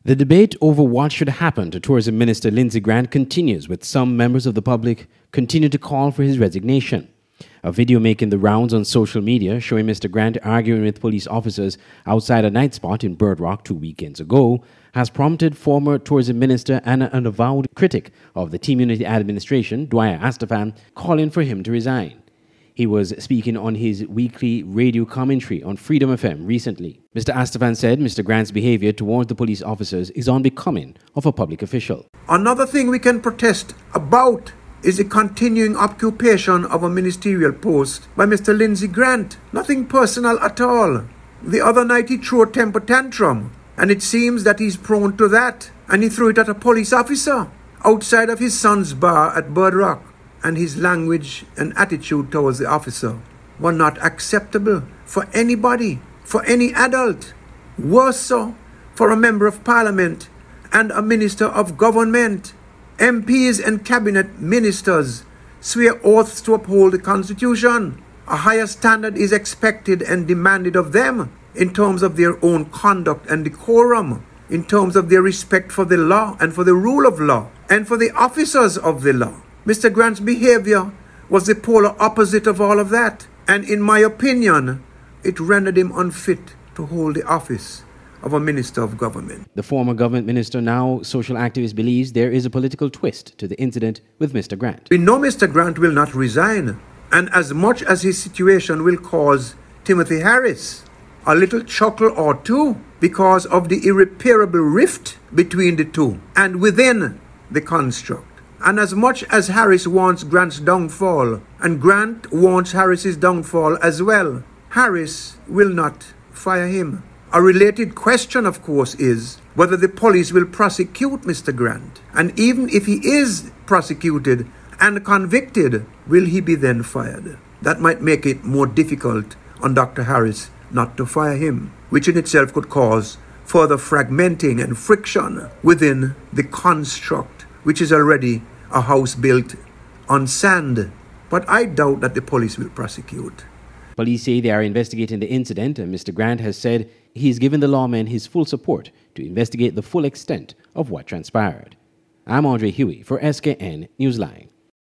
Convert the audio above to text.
The debate over what should happen to Tourism Minister Lindsay Grant continues, with some members of the public continue to call for his resignation. A video making the rounds on social media showing Mr. Grant arguing with police officers outside a night spot in Bird Rock 2 weekends ago has prompted former tourism minister and an avowed critic of the Team Unity administration, Dwyer Astaphan, calling for him to resign. He was speaking on his weekly radio commentary on Freedom FM recently. Mr. Astaphan said Mr. Grant's behavior towards the police officers is unbecoming of a public official. Another thing we can protest about is the continuing occupation of a ministerial post by Mr. Lindsay Grant. Nothing personal at all. The other night he threw a temper tantrum, and it seems that he's prone to that, and he threw it at a police officer outside of his son's bar at Bird Rock. And his language and attitude towards the officer were not acceptable for anybody, for any adult. Worse so for a member of parliament and a minister of government. MPs and cabinet ministers swear oaths to uphold the constitution. A higher standard is expected and demanded of them in terms of their own conduct and decorum, in terms of their respect for the law and for the rule of law and for the officers of the law. Mr. Grant's behavior was the polar opposite of all of that, and in my opinion, it rendered him unfit to hold the office of a minister of government. The former government minister, now social activist, believes there is a political twist to the incident with Mr. Grant. We know Mr. Grant will not resign, and as much as his situation will cause Timothy Harris a little chuckle or two because of the irreparable rift between the two and within the construct. And as much as Harris wants Grant's downfall, and Grant wants Harris's downfall as well, Harris will not fire him. A related question, of course, is whether the police will prosecute Mr. Grant. And even if he is prosecuted and convicted, will he be then fired? That might make it more difficult on Dr. Harris not to fire him, which in itself could cause further fragmenting and friction within the construct, which is already a house built on sand. But I doubt that the police will prosecute. Police say they are investigating the incident, and Mr. Grant has said he's given the lawmen his full support to investigate the full extent of what transpired. I'm Andre Huey for SKN Newsline.